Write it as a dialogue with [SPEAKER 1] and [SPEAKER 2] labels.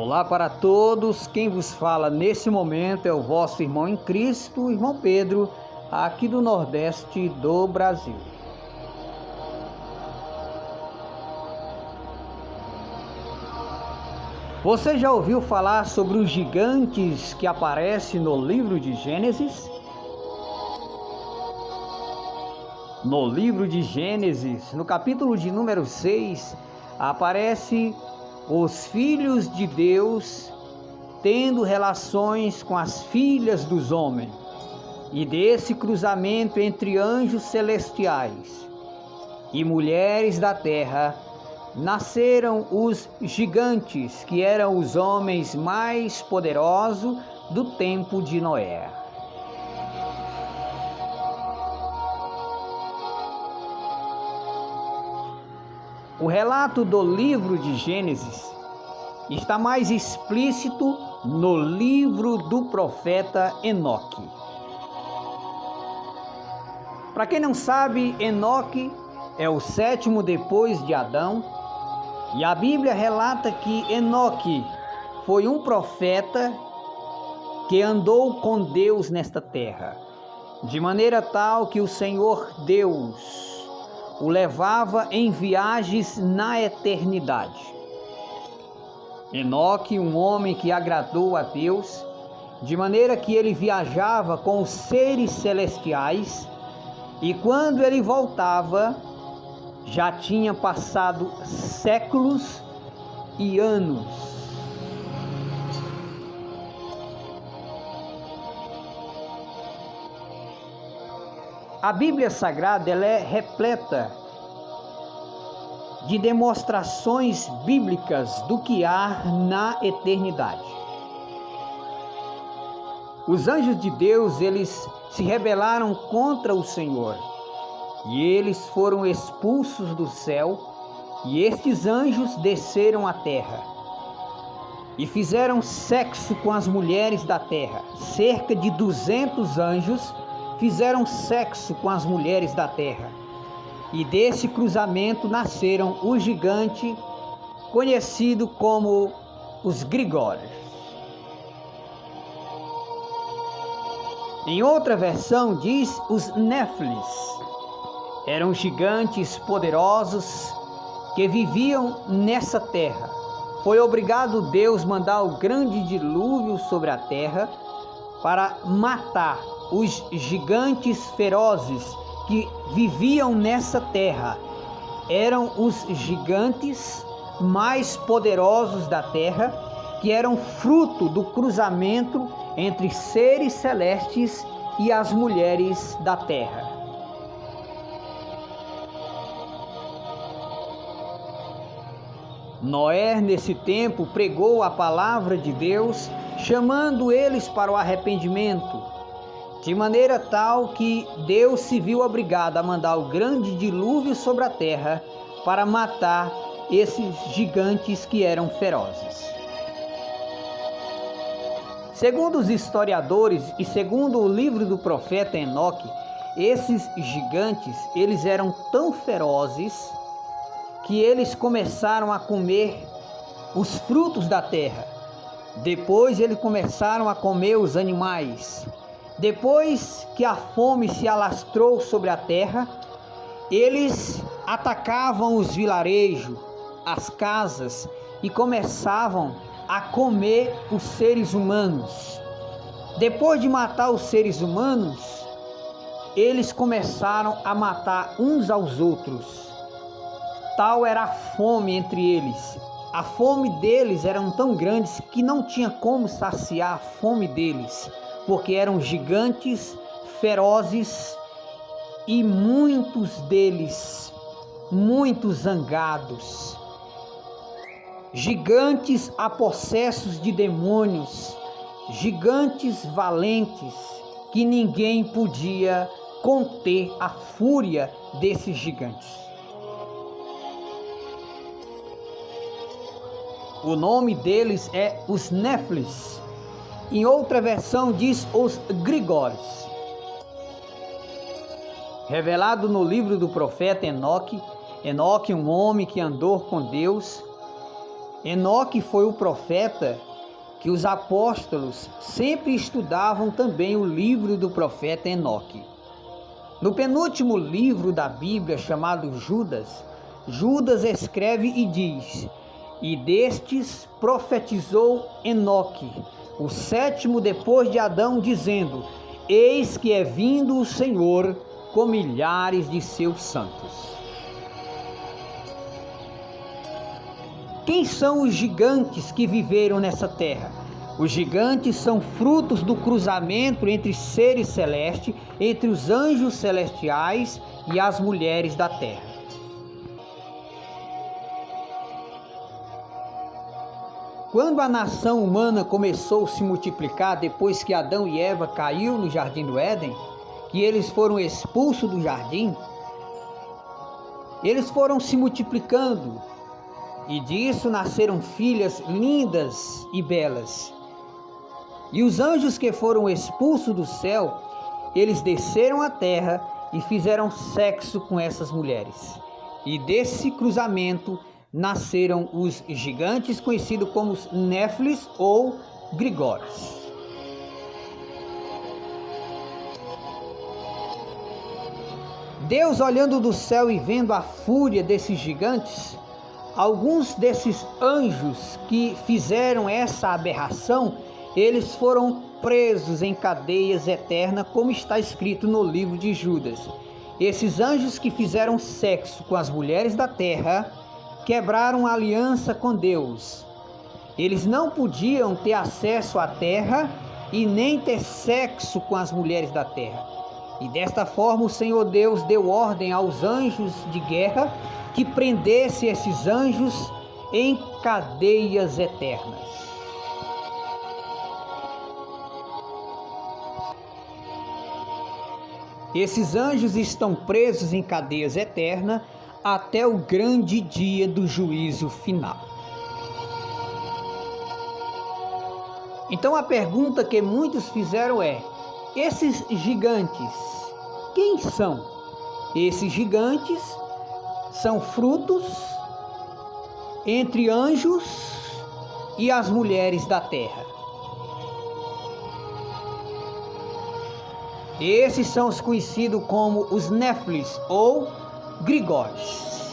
[SPEAKER 1] Olá para todos, quem vos fala nesse momento é o vosso irmão em Cristo, irmão Pedro, aqui do Nordeste do Brasil. Você já ouviu falar sobre os gigantes que aparecem no livro de Gênesis? No livro de Gênesis, no capítulo de número 6, aparece os filhos de Deus tendo relações com as filhas dos homens, e desse cruzamento entre anjos celestiais e mulheres da terra, nasceram os gigantes, que eram os homens mais poderosos do tempo de Noé. O relato do livro de Gênesis está mais explícito no livro do profeta Enoque. Para quem não sabe, Enoque é o sétimo depois de Adão, e a Bíblia relata que Enoque foi um profeta que andou com Deus nesta terra, de maneira tal que o Senhor Deus o levava em viagens na eternidade. Enoque, um homem que agradou a Deus, de maneira que ele viajava com os seres celestiais, e quando ele voltava, já tinha passado séculos e anos. A Bíblia Sagrada ela é repleta de demonstrações bíblicas do que há na eternidade. Os anjos de Deus, eles se rebelaram contra o Senhor, e eles foram expulsos do céu, e estes anjos desceram à terra e fizeram sexo com as mulheres da terra. Cerca de 200 anjos fizeram sexo com as mulheres da terra, e desse cruzamento nasceram o gigante conhecido como os Grigórios. Em outra versão diz os Néfilis. Eram gigantes poderosos que viviam nessa terra. Foi obrigado Deus mandar o grande dilúvio sobre a terra para matar os gigantes ferozes que viviam nessa terra. Eram os gigantes mais poderosos da terra, que eram fruto do cruzamento entre seres celestes e as mulheres da terra. Noé, nesse tempo, pregou a palavra de Deus, chamando eles para o arrependimento, de maneira tal que Deus se viu obrigado a mandar o grande dilúvio sobre a terra para matar esses gigantes que eram ferozes. Segundo os historiadores e segundo o livro do profeta Enoque, esses gigantes, eles eram tão ferozes que eles começaram a comer os frutos da terra. Depois eles começaram a comer os animais. Depois que a fome se alastrou sobre a terra, eles atacavam os vilarejos, as casas, e começavam a comer os seres humanos. Depois de matar os seres humanos, eles começaram a matar uns aos outros. Tal era a fome entre eles. A fome deles era tão grande que não tinha como saciar a fome deles, porque eram gigantes ferozes e muitos deles, muito zangados. Gigantes apossessos de demônios, gigantes valentes, que ninguém podia conter a fúria desses gigantes. O nome deles é os Néfilis. Em outra versão diz os Grigórios. Revelado no livro do profeta Enoque, um homem que andou com Deus, Enoque foi o profeta que os apóstolos sempre estudavam também o livro do profeta Enoque. No penúltimo livro da Bíblia, chamado Judas, Judas escreve e diz: "E destes profetizou Enoque, o sétimo depois de Adão, dizendo: Eis que é vindo o Senhor com milhares de seus santos." Quem são os gigantes que viveram nessa terra? Os gigantes são frutos do cruzamento entre seres celestes, entre os anjos celestiais e as mulheres da terra. Quando a nação humana começou a se multiplicar depois que Adão e Eva caiu no jardim do Éden, que eles foram expulsos do jardim, eles foram se multiplicando e disso nasceram filhas lindas e belas. E os anjos que foram expulsos do céu, eles desceram à terra e fizeram sexo com essas mulheres. E desse cruzamento nasceram os gigantes conhecidos como os Néfilis ou Grigores. Deus, olhando do céu e vendo a fúria desses gigantes, alguns desses anjos que fizeram essa aberração, eles foram presos em cadeias eternas, como está escrito no livro de Judas. Esses anjos que fizeram sexo com as mulheres da terra, quebraram a aliança com Deus. Eles não podiam ter acesso à terra e nem ter sexo com as mulheres da terra. E desta forma o Senhor Deus deu ordem aos anjos de guerra que prendesse esses anjos em cadeias eternas. Esses anjos estão presos em cadeias eternas até o grande dia do juízo final. Então a pergunta que muitos fizeram é: esses gigantes, quem são? Esses gigantes são frutos entre anjos e as mulheres da terra. Esses são os conhecidos como os Néfilis ou Grigores.